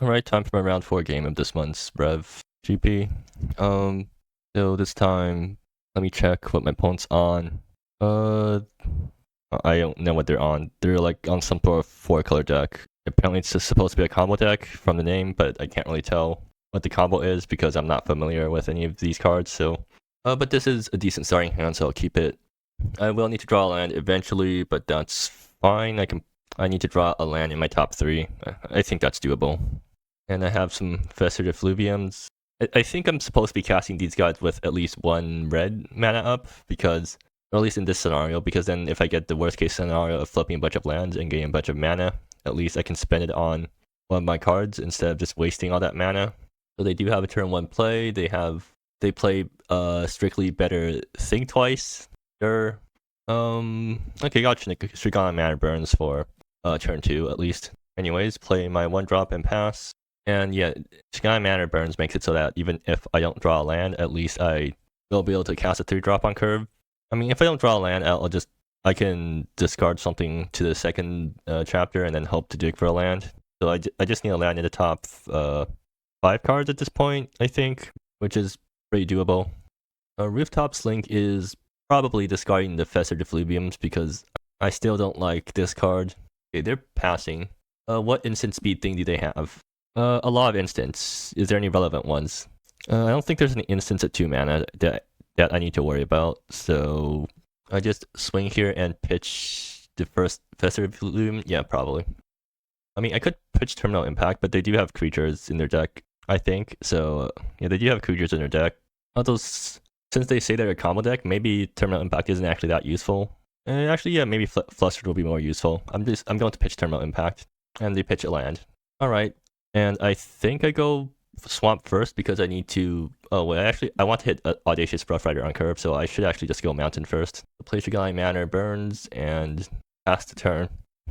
Alright, time for my round 4 game of this month's REV GP. So this time, let me check what my opponent's on. I don't know what they're on. They're like on some sort of 4-color deck. Apparently it's just supposed to be a combo deck from the name, but I can't really tell what the combo is because I'm not familiar with any of these cards, so... but this is a decent starting hand, so I'll keep it. I will need to draw a land eventually, but that's fine. I need to draw a land in my top 3. I think that's doable. And I have some Fester Effluviums. I think I'm supposed to be casting these guys with at least 1 red mana up, because, or at least in this scenario, because then if I get the worst case scenario of flipping a bunch of lands and getting a bunch of mana, at least I can spend it on one of my cards instead of just wasting all that mana. So they do have a turn 1 play. They play strictly better Think Twice. Sure. Okay, got Strigana Mana Burns for turn 2 at least. Anyways, play my 1-drop and pass. And yeah, Sky Mana Burns makes it so that even if I don't draw a land, at least I will be able to cast a 3-drop on curve. I mean, if I don't draw a land, I can discard something to the second chapter and then hope to dig for a land. So I just need a land in the top 5 cards at this point, I think, which is pretty doable. Rooftop Slink is probably discarding the Fester Defluviums because I still don't like this card. Okay, they're passing. What instant speed thing do they have? A lot of instants. Is there any relevant ones? I don't think there's any instants at 2 mana that I need to worry about. So I just swing here and pitch the first Fester Bloom. Yeah, probably. I mean, I could pitch Terminal Impact, but they do have creatures in their deck, I think. So yeah, they do have creatures in their deck. Although since they say they're a combo deck, maybe Terminal Impact isn't actually that useful. Actually, yeah, maybe Flustered will be more useful. I'm going to pitch Terminal Impact, and they pitch a land. All right. And I think I go Swamp first because I need to... Oh, wait, I want to hit Audacious Roughrider on curve, so I should actually just go Mountain first. Play Shigai Manor, Burns, and pass the turn.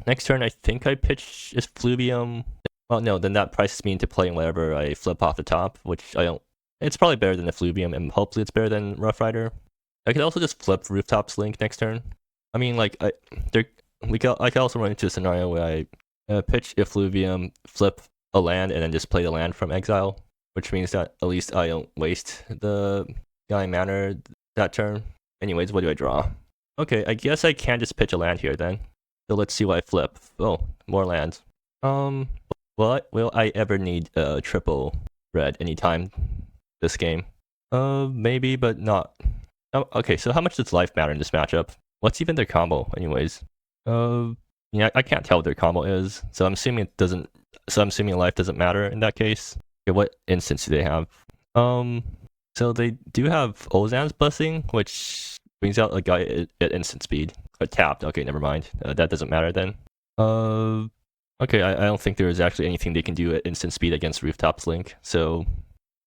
Next turn, I think I pitch Effluvium. Well, no, then that prices me into playing whatever I flip off the top, which I don't... It's probably better than Effluvium, and hopefully it's better than Roughrider. I could also just flip Rooftop Slink next turn. I mean, like, I could also run into a scenario where I pitch Effluvium, flip a land, and then just play the land from exile, which means that at least I don't waste the Guy Manor that turn. Anyways, what do I draw? Okay, I guess I can just pitch a land here then. So let's see what I flip. Oh, more lands. Will I ever need a triple red anytime this game? Maybe, but not. Oh, okay, so how much does life matter in this matchup? What's even their combo, anyways? Yeah, I can't tell what their combo is, so I'm assuming it doesn't. So I'm assuming life doesn't matter in that case. Okay, what instance do they have? So they do have Ozan's Blessing, which brings out a guy at instant speed. Tapped. Okay, never mind. That doesn't matter then. Okay, I don't think there is actually anything they can do at instant speed against Rooftop Slink. So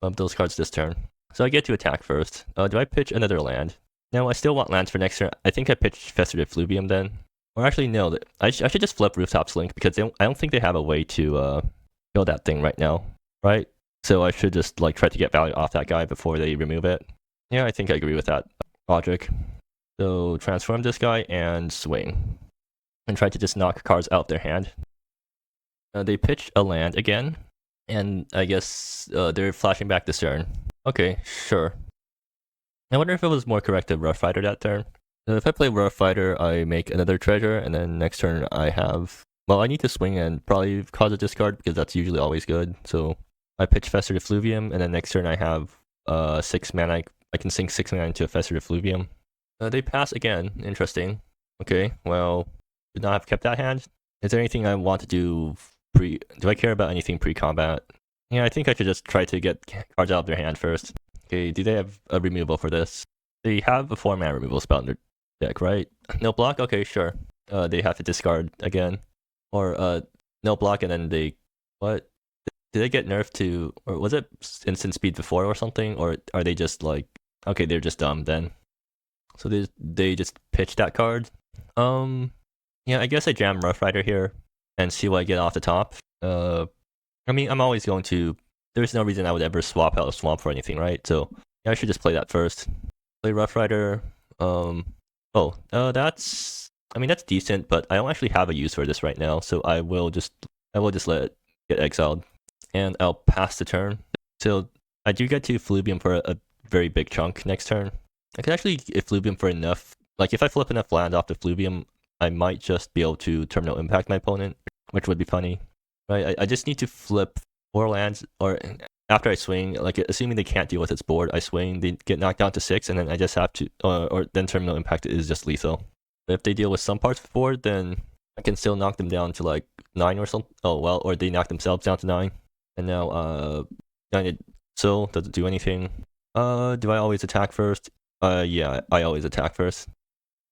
those cards this turn. So I get to attack first. Do I pitch another land? No, I still want lands for next turn. I think I pitch Fester Effluvium then. Or actually, no. I should just flip Rooftop Slink because I don't think they have a way to kill that thing right now, right? So I should just like try to get value off that guy before they remove it. Yeah, I think I agree with that logic. So transform this guy and swing, and try to just knock cards out of their hand. They pitch a land again, and I guess they're flashing back this turn. Okay, sure. I wonder if it was more correct to Rough Rider that turn. If I play Rough Rider, I make another treasure, and then next turn I have... Well, I need to swing and probably cause a discard, because that's usually always good. So I pitch Fester Effluvium, and then next turn I have 6 mana. I can sink 6 mana into a Fester Effluvium. They pass again. Interesting. Okay, well, should not have kept that hand. Is there anything I want to do Do I care about anything pre-combat? Yeah, I think I should just try to get cards out of their hand first. Okay, do they have a removal for this? They have a 4-mana removal spell in their deck, right? No block? Okay, sure. They have to discard again. Or, no block and then they... What? Did they get nerfed to... Or was it instant speed before or something? Or are they just like... Okay, they're just dumb then. So they just pitch that card. Yeah, I guess I jam Rough Rider here and see what I get off the top. I mean, I'm always going to... There's no reason I would ever swap out a Swamp for anything, right? So, yeah, I should just play that first. Play Rough Rider. That's... I mean, that's decent, but I don't actually have a use for this right now, so I will just let it get exiled. and I'll pass the turn. So I do get to Fluvium for a very big chunk next turn. I could actually Fluvium for enough. Like if I flip enough land off the Fluvium, I might just be able to terminal impact my opponent, which would be funny. Right? I just need to flip 4 lands, or after I swing, like assuming they can't deal with its board, I swing, they get knocked down to 6, and then I just have to, or then terminal impact is just lethal. But if they deal with some parts of the board, then I can still knock them down to like 9 or something. Oh well, or they knock themselves down to 9. And now so doesn't do anything. Do I always attack first? Yeah, I always attack first.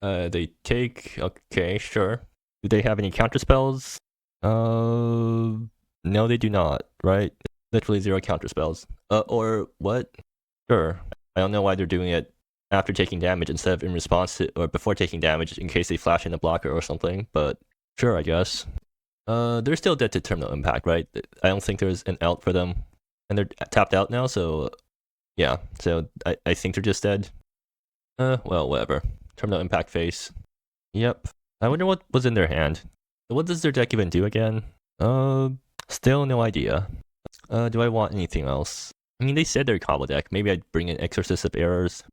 They take. Okay, sure. Do they have any counter spells? No, they do not. Right? Literally 0 counter spells. Or what? Sure. I don't know why they're doing it after taking damage instead of in response to, or before taking damage in case they flash in a blocker or something. But sure, I guess. They're still dead to terminal impact, right? I don't think there's an out for them, and they're tapped out now. So yeah. So I think they're just dead. Well, whatever. Terminal impact face. Yep. I wonder what was in their hand. What does their deck even do again? Still no idea. Do I want anything else? I mean, they said they're combo deck. Maybe I'd bring in Exorcist of Errors.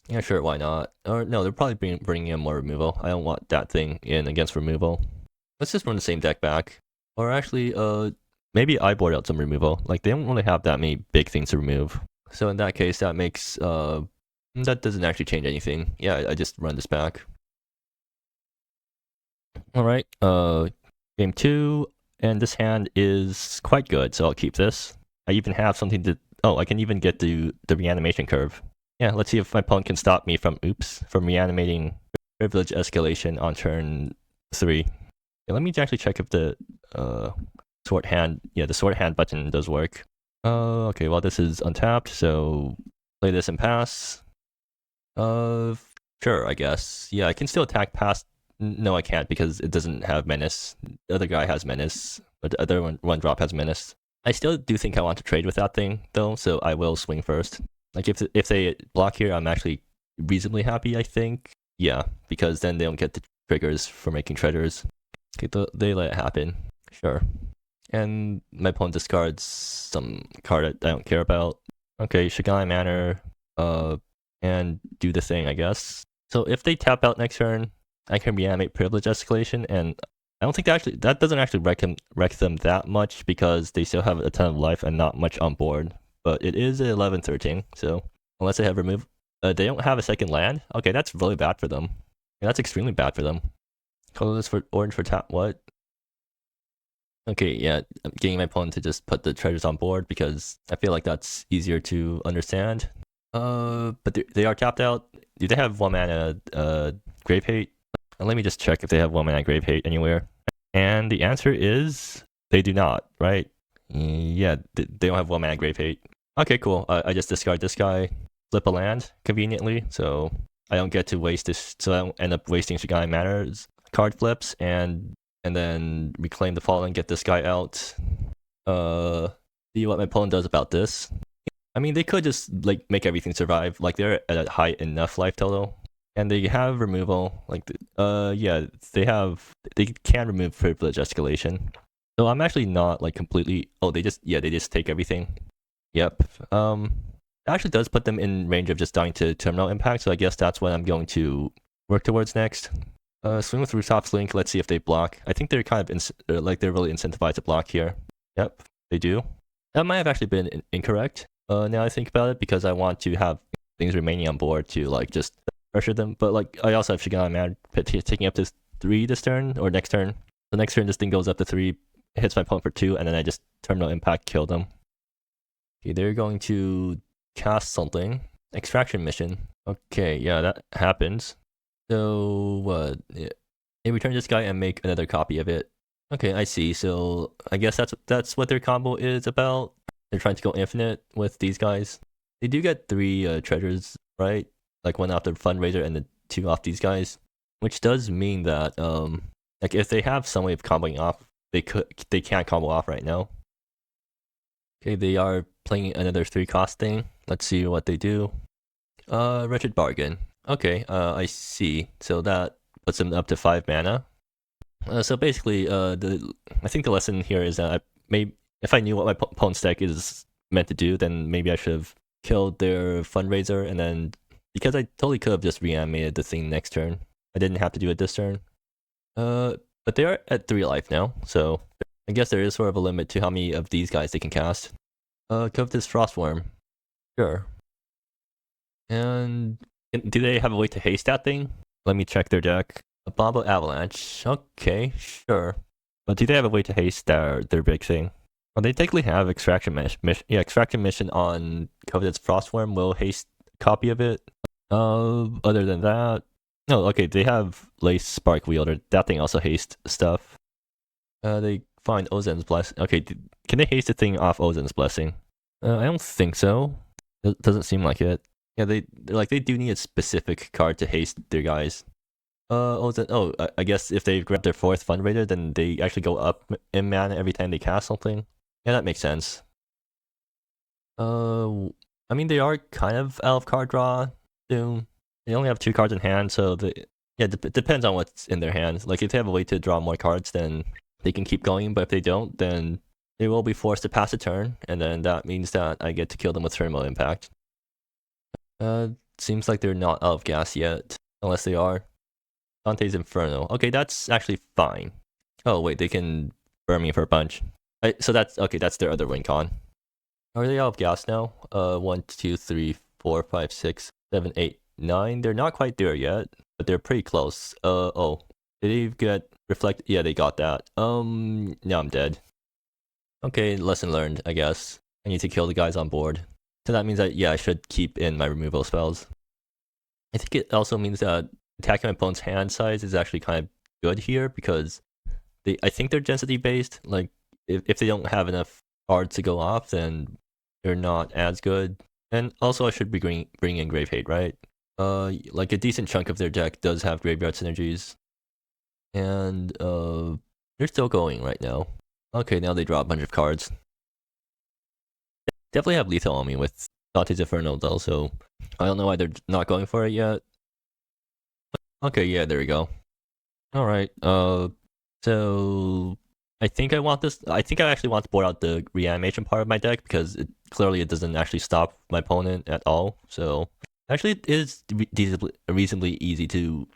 Yeah, sure, why not? Or no, they're probably bringing in more removal. I don't want that thing in against removal. Let's just run the same deck back. Or actually, maybe I board out some removal. Like, they don't really have that many big things to remove. So in that case, that makes, that doesn't actually change anything. Yeah, I just run this back. Alright, game 2, and this hand is quite good, so I'll keep this. I even have something to, I can even get the reanimation curve. Yeah, let's see if my opponent can stop me from reanimating privilege escalation on turn 3. Yeah, let me actually check if the sort hand, the sort hand button does work. Okay, well this is untapped, so play this and pass. Sure, I guess. Yeah, I can still attack past. No, I can't because it doesn't have menace. The other guy has menace, but the other one drop has menace. I still do think I want to trade with that thing though, so I will swing first. Like if they block here, I'm actually reasonably happy, I think. Yeah, because then they don't get the triggers for making treasures. Okay, they let it happen. Sure. And my opponent discards some card I don't care about. Okay, Shigai Manor, and do the thing, I guess. So if they tap out next turn, I can reanimate privilege escalation, and I don't think that doesn't actually wreck them that much because they still have a ton of life and not much on board. But it is 11-13, so unless they have removed, they don't have a second land. Okay, that's really bad for them. Yeah, that's extremely bad for them. Colorless for orange for tap. What? Okay, yeah, I'm getting my opponent to just put the treasures on board because I feel like that's easier to understand. But they are tapped out. Do they have 1 mana Grave Hate? And let me just check if they have 1 mana Grave Hate anywhere. And the answer is they do not, right? Yeah, they don't have 1 mana Grave Hate. Okay, cool. I just discard this guy, flip a land conveniently, so I don't get to waste this. So I don't end up wasting Shigai Manor's card flips, and then reclaim the Fallen, get this guy out. See what my opponent does about this. I mean, they could just like make everything survive. Like they're at a high enough life total, and they have removal. Like, yeah, they can remove privilege escalation. So I'm actually not like completely. Oh, they just take everything. Yep. It actually does put them in range of just dying to terminal impact. So I guess that's what I'm going to work towards next. Swing with Rooftops Link. Let's see if they block. I think they're kind of they're really incentivized to block here. Yep, they do. That might have actually been incorrect. Now I think about it, because I want to have things remaining on board to like just pressure them. But like I also have Shigai Manor taking up to 3 this turn or next turn. The next turn this thing goes up to 3, hits my opponent for 2, and then I just terminal impact kill them. Okay, they're going to cast something. Extraction mission. Okay, yeah, that happens. So what? Yeah. They return this guy and make another copy of it. Okay, I see. So I guess that's what their combo is about. They're trying to go infinite with these guys. They do get 3 treasures, right? Like 1 off the Fundraiser and the 2 off these guys, which does mean that like if they have some way of comboing off, they can't combo off right now. Okay, they are playing another 3-cost thing. Let's see what they do. Wretched Bargain. Okay, I see. So that puts them up to 5 mana. So basically, I think the lesson here is that if I knew what my opponent's deck is meant to do, then maybe I should have killed their Fundraiser, and then because I totally could have just reanimated the thing next turn. I didn't have to do it this turn. But they are at 3 life now, so I guess there is sort of a limit to how many of these guys they can cast. Covetous Frostworm. Sure. And do they have a way to haste that thing? Let me check their deck. Abominable Avalanche. Okay, sure. But do they have a way to haste their big thing? Well, they technically have Extraction Mission. Yeah, Extraction Mission on Covetous Frostworm will haste a copy of it. Other than that, no. Okay, they have Lace Spark Wielder. That thing also haste stuff. They find Ozen's Blessing. Okay, can they haste the thing off Ozen's Blessing? I don't think so. It doesn't seem like it. Yeah, they do need a specific card to haste their guys. Ozen. Oh, I guess if they grab their 4th Fundraiser, then they actually go up in mana every time they cast something. Yeah, that makes sense. I mean, they are kind of out of card draw soon. They only have 2 cards in hand, so it depends on what's in their hands. Like, if they have a way to draw more cards, then they can keep going, but if they don't, then they will be forced to pass a turn, and then that means that I get to kill them with Thermal Impact. Seems like they're not out of gas yet, unless they are. Dante's Inferno. Okay, that's actually fine. Oh, wait, they can burn me for a bunch. So that's their other win con. Are they out of gas now? 1, 2, 3, 4, 5, 6, 7, 8, 9. They're not quite there yet, but they're pretty close. Oh. Did they get reflect? Yeah, they got that. Now I'm dead. Okay, lesson learned, I guess. I need to kill the guys on board. So that means that, yeah, I should keep in my removal spells. I think it also means that attacking my opponent's hand size is actually kind of good here, because I think they're density based. Like, if they don't have enough cards to go off, then they're not as good. And also I should be bringing in Grave Hate, right? Like a decent chunk of their deck does have graveyard synergies. And they're still going right now. Okay, now they draw a bunch of cards. Definitely have lethal on me with Dante's Inferno though, so I don't know why they're not going for it yet. Okay, yeah, there we go. Alright, so I think I want this. I think I actually want to board out the reanimation part of my deck, because clearly it doesn't actually stop my opponent at all. So actually it is reasonably easy to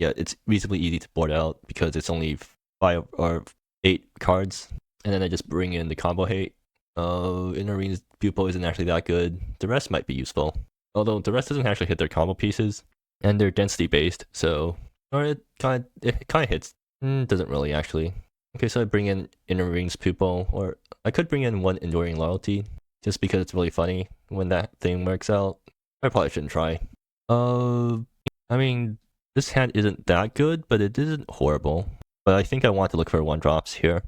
it's reasonably easy to board out, because it's only 5 or 8 cards, and then I just bring in the combo hate. Inner Pupil isn't actually that good. The rest might be useful, although the rest doesn't actually hit their combo pieces, and they're density based, so it kind of hits. Doesn't really actually. Okay, so I bring in Inner Pupil, or I could bring in 1 Enduring Loyalty, just because it's really funny when that thing works out. I probably shouldn't try. I mean, this hand isn't that good, but it isn't horrible. But I think I want to look for 1-drops here.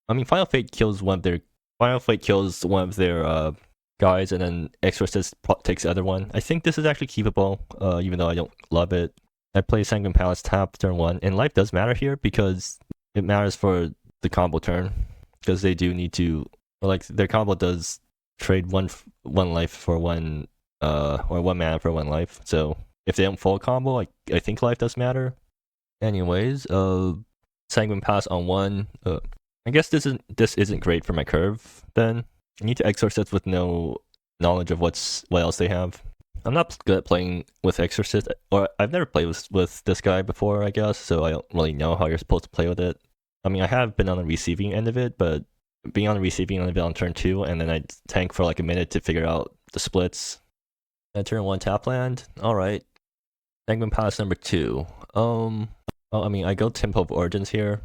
I mean, Final Fate kills one of their guys, and then Exorcist takes the other one. I think this is actually keepable, even though I don't love it. I play Sanguine Palace tap turn 1, and life does matter here, because it matters for the combo turn, because they do need to, like, their combo does trade one life for 1 or 1 mana for 1 life. So if they don't full combo, I think life does matter. Anyways, Sanguine Palace on 1. I guess this isn't great for my curve. Then I need to Exorcist with no knowledge of what else they have. I'm not good at playing with Exorcist, or I've never played with this guy before, I guess, so I don't really know how you're supposed to play with it. I mean, I have been on the receiving end of it, but being on the receiving end of it on turn 2, and then I tank for like a minute to figure out the splits. And turn 1 tap land. Alright. Sanguine Palace number 2. Well, I mean, I go Temple of Origins here,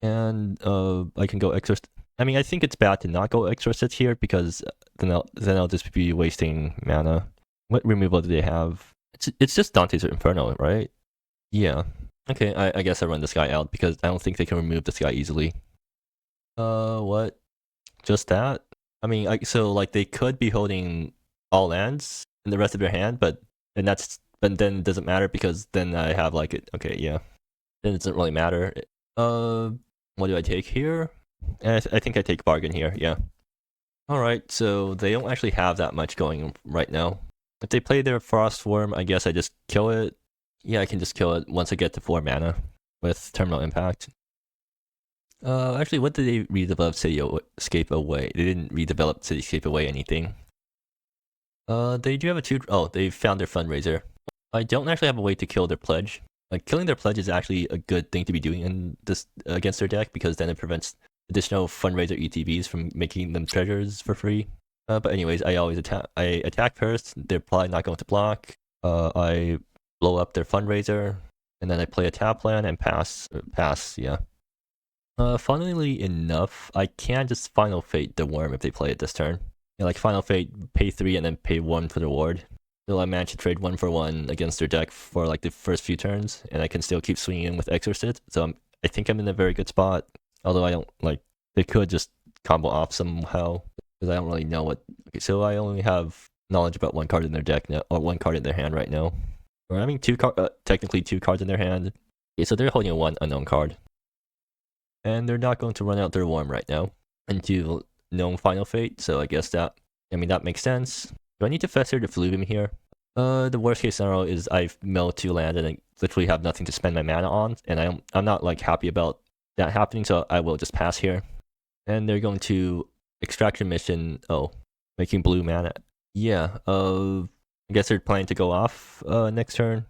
and I can go Exorcist. I mean, I think it's bad to not go Exorcist here, because then I'll just be wasting mana. What removal do they have? It's just Dante's Inferno, right? Yeah. Okay, I guess I run this guy out, because I don't think they can remove this guy easily. What? Just that? I mean, so like they could be holding all lands in the rest of their hand, but then it doesn't matter, because then I have like it. Okay, yeah. Then it doesn't really matter. What do I take here? I think I take Bargain here. Yeah. All right. So they don't actually have that much going right now. If they play their Frostworm, I guess I just kill it. Yeah, I can just kill it once I get to 4 mana with Terminal Impact. Actually, what did they redevelop Cityscape Away? They didn't redevelop Cityscape Away anything. They do have a they found their fundraiser. I don't actually have a way to kill their pledge. Like, killing their pledge is actually a good thing to be doing in this against their deck, because then it prevents additional fundraiser ETBs from making them treasures for free. But anyways, I always attack. I attack first. They're probably not going to block. I blow up their fundraiser, and then I play a tap land and pass. Yeah. Funnily enough, I can just Final Fate the worm if they play it this turn. Yeah, like Final Fate, pay 3 and then pay 1 for the reward. So I managed to trade 1 for 1 against their deck for like the first few turns, and I can still keep swinging in with Exorcist. So I think I'm in a very good spot. Although I don't like, they could just combo off somehow, because I don't really know what. Okay, so I only have knowledge about 1 card in their deck now, or 1 card in their hand right now. Or having technically 2 cards in their hand. Okay, so they're holding a 1 unknown card. And they're not going to run out their worm right now into known Final Fate, so I guess that makes sense. Do I need to Fester the Fluvium here? The worst case scenario is I mill 2 land and I literally have nothing to spend my mana on, and I'm not like happy about that happening, so I will just pass here. And they're going to Extraction Mission, making blue mana. Yeah, I guess they're planning to go off next turn.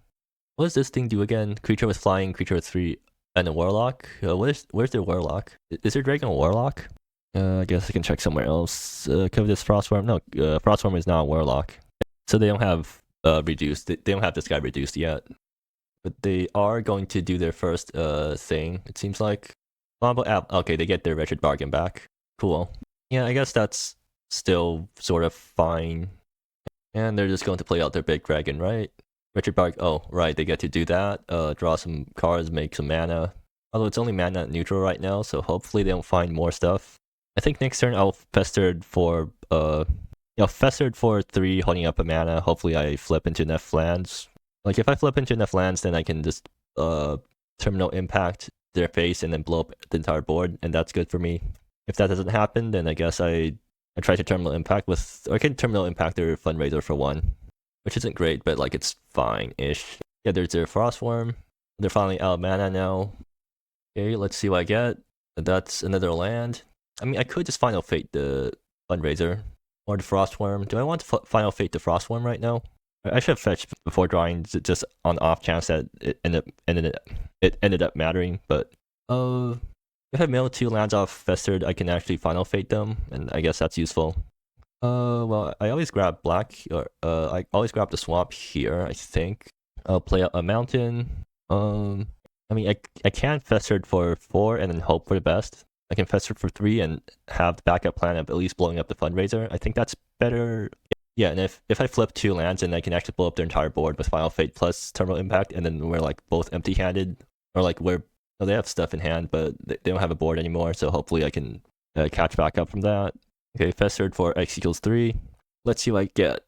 What does this thing do again? Creature with flying, creature with 3, and a warlock? Where's their warlock? Is their dragon a warlock? I guess I can check somewhere else. Covetous Frostworm? No, Frostworm is not a warlock. So they don't have reduced. They don't have this guy reduced yet. But they are going to do their first thing, it seems like. Okay, they get their Wretched Bargain back. Cool. Yeah, I guess that's still sort of fine. And they're just going to play out their big dragon, right? Wretched Bargain. Oh, right, they get to do that. Draw some cards, make some mana. Although it's only mana neutral right now, so hopefully they don't find more stuff. I think next turn I'll Festered for 3, holding up a mana. Hopefully I flip into enough lands. Like, if I flip into enough lands, then I can just Terminal Impact their face and then blow up the entire board, and that's good for me. If that doesn't happen, then I guess I try to Terminal Impact I can Terminal Impact their Fundraiser for 1, which isn't great, but like it's fine-ish. Yeah, there's their Frostworm. They're finally out of mana now. Okay, let's see what I get. That's another land. I mean, I could just Final Fate the Fundraiser or the Frostworm. Do I want to Final Fate the Frostworm right now? I should have fetched before drawing, just on the off chance that it ended up mattering. But if I mill 2 lands off Festered, I can actually Final Fate them, and I guess that's useful. Well, I always grab black, or I always grab the swamp here, I think. I'll play out a mountain. I mean, I can Festered for 4 and then hope for the best. I can Fester for 3 and have the backup plan of at least blowing up the Fundraiser. I think that's better. Yeah, and if I flip 2 lands, then I can actually blow up their entire board with Final Fate plus Terminal Impact, and then we're like both empty-handed, or like they have stuff in hand, but they don't have a board anymore, so hopefully I can catch back up from that. Okay, Festered for X equals 3. Let's see what I get.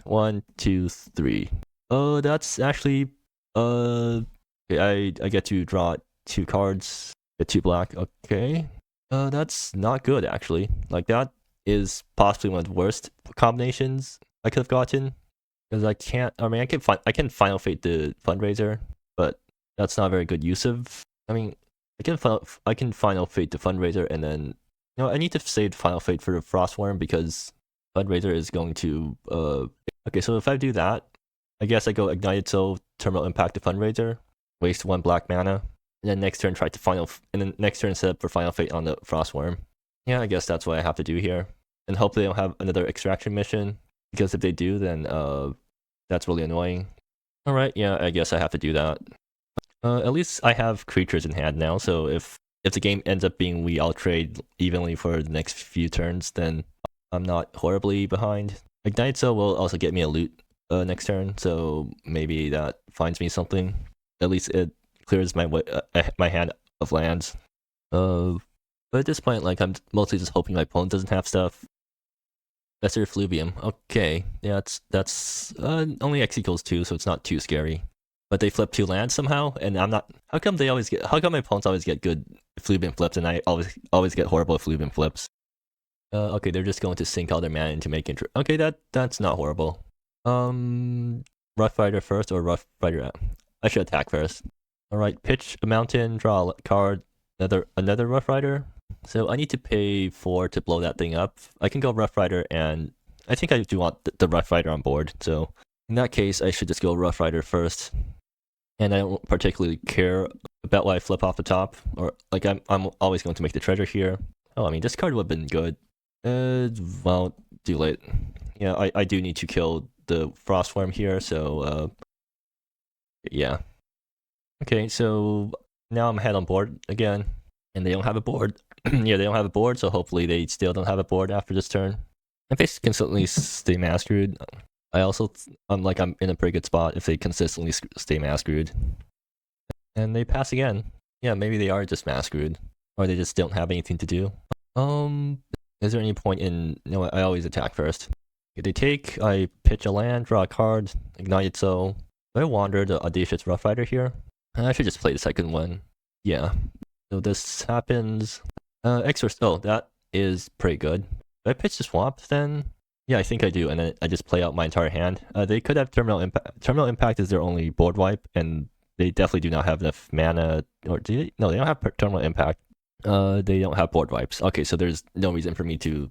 1, 2, 3. Oh, that's actually okay, I get to draw 2 cards. Get 2 black. Okay. That's not good, actually. Like, that is possibly one of the worst combinations I could have gotten. Because I can Final Fate the Fundraiser, but that's not a very good use of. I mean, I can Final Fate the Fundraiser, and then I need to save Final Fate for the Frostworm, because Fundraiser is going to okay, so if I do that, I guess I go Ignited Soul, Terminal Impact the Fundraiser, waste 1 black mana. And then next turn set up for Final Fate on the Frostworm. Yeah, I guess that's what I have to do here. And hopefully they don't have another Extraction Mission, because if they do, then that's really annoying. Alright, yeah, I guess I have to do that. At least I have creatures in hand now, so if the game ends up being we all trade evenly for the next few turns, then I'm not horribly behind. Ignite Soul will also get me a loot next turn, so maybe that finds me something. At least it clears my hand of lands. But at this point, like, I'm mostly just hoping my opponent doesn't have stuff. That's their Fluvium. Okay, yeah, that's only X equals 2, so it's not too scary. But they flip 2 lands somehow, and I'm not. How come my opponents always get good Fluvium flips, and I always get horrible Fluvium flips? Okay, they're just going to sink all their mana into making. Okay, that's not horrible. Rough Rider first, or Rough Rider? I should attack first. Alright, pitch a mountain, draw a card, another Rough Rider. So I need to pay 4 to blow that thing up. I can go Rough Rider, and I think I do want the Rough Rider on board. So in that case, I should just go Rough Rider first. And I don't particularly care about what I flip off the top, or like I'm always going to make the treasure here. Oh, I mean, this card would have been good. Well, too late. Yeah, I do need to kill the Frostworm here, so yeah. Okay, so now I'm head on board again, and they don't have a board. Yeah, they don't have a board, so hopefully they still don't have a board after this turn. If they consistently stay mastered, I'm in a pretty good spot if they consistently stay mastered. And they pass again. Yeah, maybe they are just mastered, or they just don't have anything to do. Is there any point in... No, I always attack first. If they take, I pitch a land, draw a card, ignite it. So do I wander the Audacious Rough Rider here? I should just play the second one. Yeah. So this happens. Exorcist. Oh, that is pretty good. Do I pitch the swamp then? Yeah, I think I do, and then I just play out my entire hand. They could have Terminal Impact. Terminal Impact is their only board wipe, and they definitely do not have enough mana. Or do they? No, they don't have Terminal Impact. They don't have board wipes. Okay, so there's no reason for me to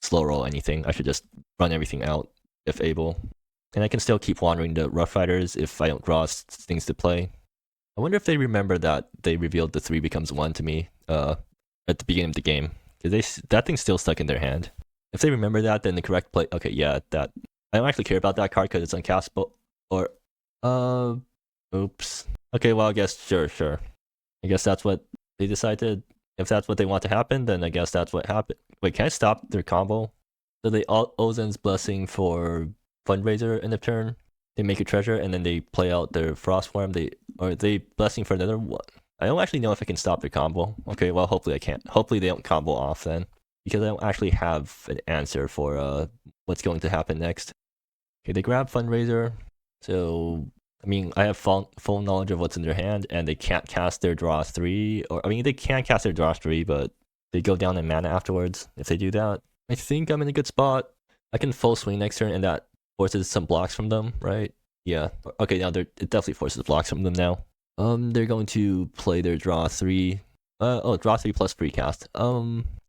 slow roll anything. I should just run everything out if able. And I can still keep wandering the Rough Riders if I don't draw things to play. I wonder if they remember that they revealed the 3 becomes 1 to me at the beginning of the game. Because that thing's still stuck in their hand. If they remember that, then the correct play... Okay, yeah, that... I don't actually care about that card because it's uncastable. Or... Oops. Okay, well, I guess... Sure. I guess that's what they decided. If that's what they want to happen, then I guess that's what happened. Wait, can I stop their combo? So they Ozen's Blessing for Fundraiser end of turn. They make a treasure, and then they play out their Frostworm. They Blessing for another one. I don't actually know if I can stop their combo. Okay, well, hopefully I can't. Hopefully they don't combo off then. Because I don't actually have an answer for what's going to happen next. Okay, they grab Fundraiser. So, I mean, I have full knowledge of what's in their hand, and they can't cast their draw 3. Or, I mean, they can cast their draw 3, but they go down in mana afterwards if they do that. I think I'm in a good spot. I can full swing next turn, and that forces some blocks from them, right? Yeah. Okay, now it definitely forces blocks from them now. They're going to play their draw 3. Draw 3 plus free cast.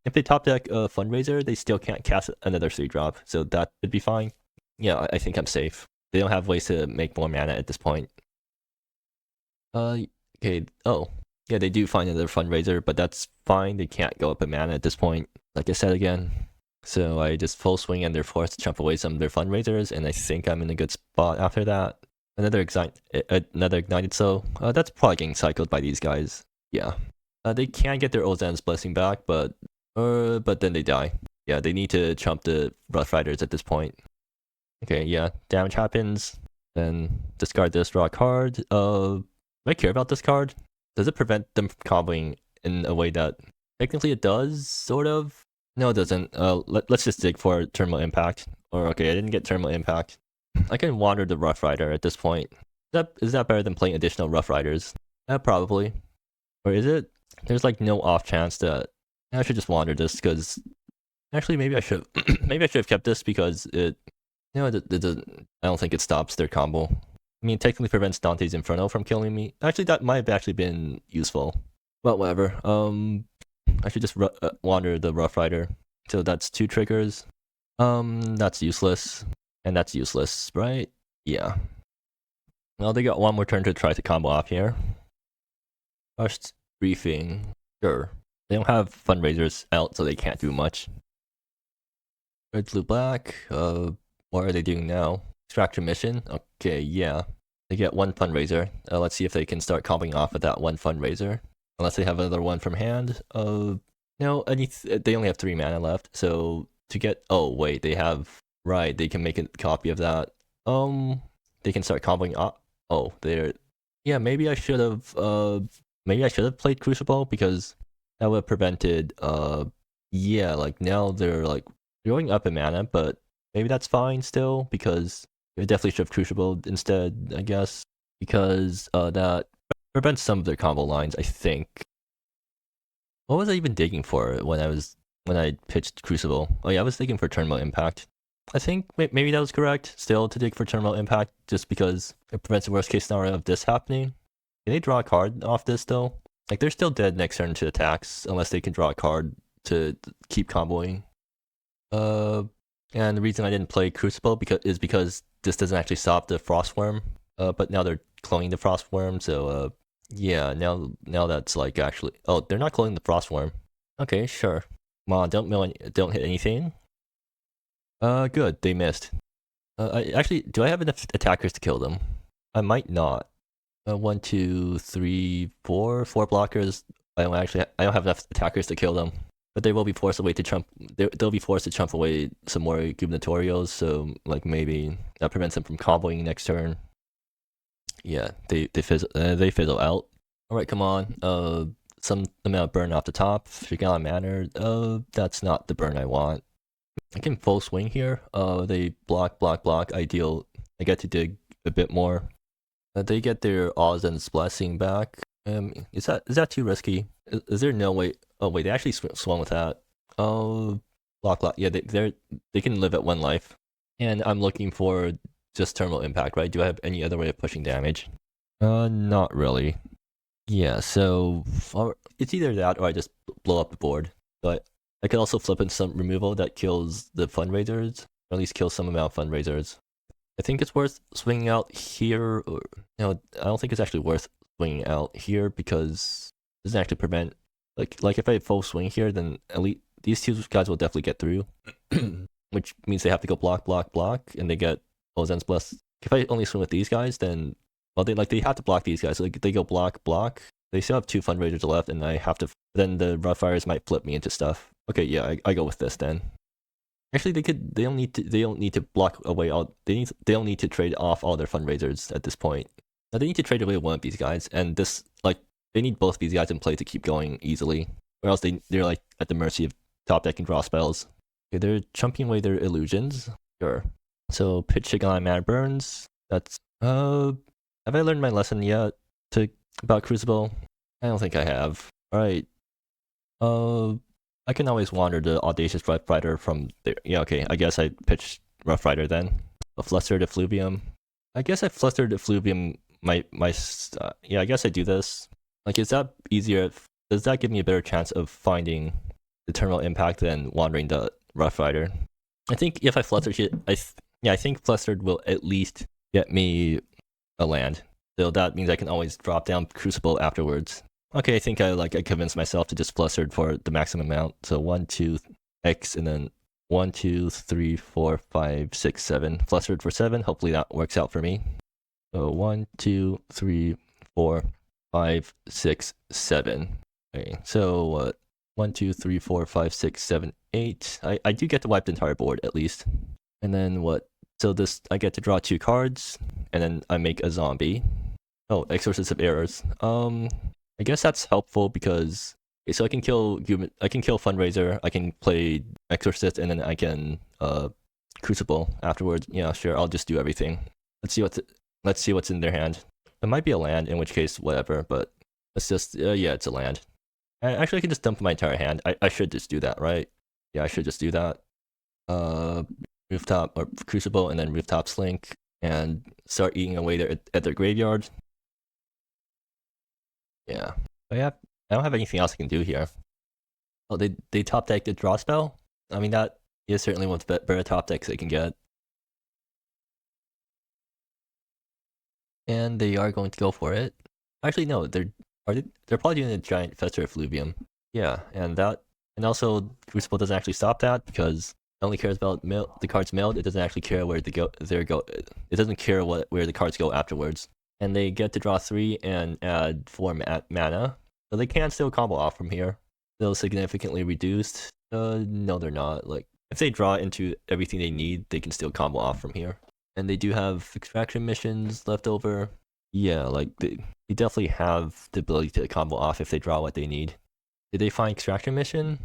If they top deck Fundraiser, they still can't cast another 3-drop, so that would be fine. Yeah, I think I'm safe. They don't have ways to make more mana at this point. Okay, oh. Yeah, they do find another Fundraiser, but that's fine. They can't go up in mana at this point, like I said again. So I just full swing and they're forced to chump away some of their Fundraisers, and I think I'm in a good spot after that. Another Ignited, so that's probably getting cycled by these guys. Yeah. They can get their Ozen's Blessing back, but then they die. Yeah, they need to chump the Rough Riders at this point. Okay, yeah, damage happens. Then discard this, draw a card. Do I care about this card? Does it prevent them from comboing in a way that technically it does, sort of? No, it doesn't. Let's just dig for Terminal Impact. Or okay, I didn't get Terminal Impact. I can wander the Rough Rider at this point. Is that better than playing additional Rough Riders? Probably. Or is it? There's like no off chance that I should just wander this because actually maybe I should have kept this because it doesn't. I don't think it stops their combo. I mean, it technically prevents Dante's Inferno from killing me. Actually, that might have actually been useful. But whatever. I should just wander the Rough Rider. So that's 2 triggers. That's useless. And that's useless, right? Yeah. Well, they got one more turn to try to combo off here. First briefing. Sure. They don't have Fundraisers out, so they can't do much. Red, blue, black. What are they doing now? Extraction mission? Okay, yeah. They get 1 Fundraiser. Let's see if they can start comboing off with that 1 Fundraiser. Unless they have another one from hand. No, they only have 3 mana left. So to get... Oh, wait, they have... Right, they can make a copy of that. They can start comboing off. Oh, they're... Yeah, maybe I should have... Maybe I should have played Crucible because that would have prevented... Yeah, like now they're like going up in mana, but maybe that's fine still because they definitely should have Crucible instead, I guess. Because that prevents some of their combo lines, I think. What was I even digging for when I pitched Crucible? Oh yeah, I was digging for Terminal Impact. I think maybe that was correct, still to dig for Terminal Impact, just because it prevents the worst case scenario of this happening. Can they draw a card off this though? Like they're still dead next turn to attacks unless they can draw a card to keep comboing. And the reason I didn't play Crucible is because this doesn't actually stop the Frostworm. But now they're cloning the Frostworm, so yeah, now that's like actually. Oh, they're not cloning the Frostworm. Okay, sure. Come on, don't hit anything. Good, they missed. Actually, do I have enough attackers to kill them? I might not. 1, 2, 3, 4 blockers. I don't have enough attackers to kill them. But they will be forced away to chump. They'll be forced to chump away some more gubernatorials. So like maybe that prevents them from comboing next turn. Yeah, they fizzle out. All right, come on. Some amount of burn off the top. Shigala Manor. That's not the burn I want. I can full swing here. They block. Ideal. I get to dig a bit more. They get their Ozan's Blessing back. Is that too risky? Is there no way? Oh wait, they actually swung with that. Oh, block. Yeah, they can live at 1 life. And I'm looking for just terminal impact, right? Do I have any other way of pushing damage? Not really. Yeah, so it's either that or I just blow up the board. But I could also flip in some removal that kills the Fundraisers, or at least kill some amount of Fundraisers. I think it's worth swinging out here. Or no, I don't think it's actually worth swinging out here because it doesn't actually prevent. Like if I full swing here, then at least these 2 guys will definitely get through, which means they have to go block, and they get Ozan's Bless. If I only swing with these guys, then well, they have to block these guys. Like they go block. They still have 2 Fundraisers left, and I have to. Then the Rough Riders might flip me into stuff. Okay, yeah, I go with this then. Actually, they don't need to block away all. They don't need to trade off all their Fundraisers at this point. Now they need to trade away one of these guys, and this they need both these guys in play to keep going easily, or else they're like at the mercy of top deck and draw spells. Okay, they're chumping away their illusions. Sure. So pitch Shigan Mana Burns. That's have I learned my lesson yet about Crucible? I don't think I have. All right. I can always wander the Audacious Rough Rider from there. Yeah, okay. I guess I pitched Rough Rider then. A Flustered Effluvium. I guess I Flustered Effluvium. Yeah, I guess I do this. Like, is that easier? Does that give me a better chance of finding the terminal impact than wandering the Rough Rider? I think if I Flustered it, I think Flustered will at least get me a land. So that means I can always drop down Crucible afterwards. Okay, I think I convinced myself to just Flustered for the maximum amount. So 1, 2, X, and then 1, 2, 3, 4, 5, 6, 7. Flustered for 7. Hopefully that works out for me. So 1, 2, 3, 4, 5, 6, 7. Okay, so 1, 2, 3, 4, 5, 6, 7, 8. I do get to wipe the entire board at least. And then what? So this I get to draw 2 cards, and then I make a zombie. Oh, Exorcist of Errors. I guess that's helpful because so I can kill Fundraiser, I can play Exorcist, and then I can Crucible afterwards. Yeah, sure, I'll just do everything. Let's see what's in their hand. It might be a land, in which case whatever, but let's just yeah, it's a land. Actually, I can just dump my entire hand. I should just do that, right? Yeah, I should just do that. Rooftop or Crucible, and then Rooftop Slink, and start eating away at their graveyard. Yeah, I don't have anything else I can do here. Oh, they top deck the draw spell. I mean that is certainly one of the better top decks they can get. And they are going to go for it. Actually, no, they're probably doing a giant Fester Effluvium. Yeah, and also Crucible doesn't actually stop that because it only cares about the cards milled. It doesn't actually care where they go. It doesn't care where the cards go afterwards. And they get to draw 3 and add 4 mana, so they can still combo off from here. Still significantly reduced. No, they're not. Like if they draw into everything they need, they can still combo off from here. And they do have extraction missions left over. Yeah, like they definitely have the ability to combo off if they draw what they need. Did they find extraction mission?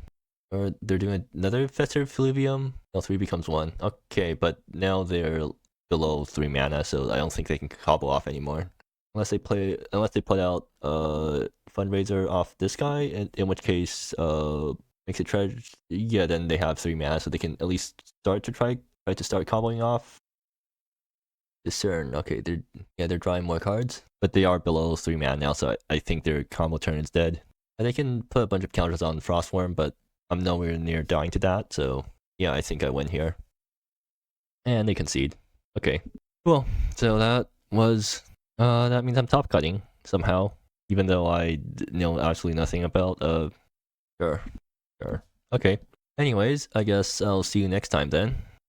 Or they're doing another Festive Fluvium? No, 3 becomes 1. Okay, but now they're below 3 mana, so I don't think they can combo off anymore. Unless they put out Fundraiser off this guy, in which case makes it treasure. Yeah, then they have 3 mana, so they can at least start to try to start comboing off. Discern. Okay, they're drawing more cards, but they are below 3 mana now, so I think their combo turn is dead. And they can put a bunch of counters on Frostworm, but I'm nowhere near dying to that, so yeah, I think I win here. And they concede. Okay, cool. So that was that means I'm top cutting somehow, even though I know absolutely nothing about sure. Okay. Anyways, I guess I'll see you next time then.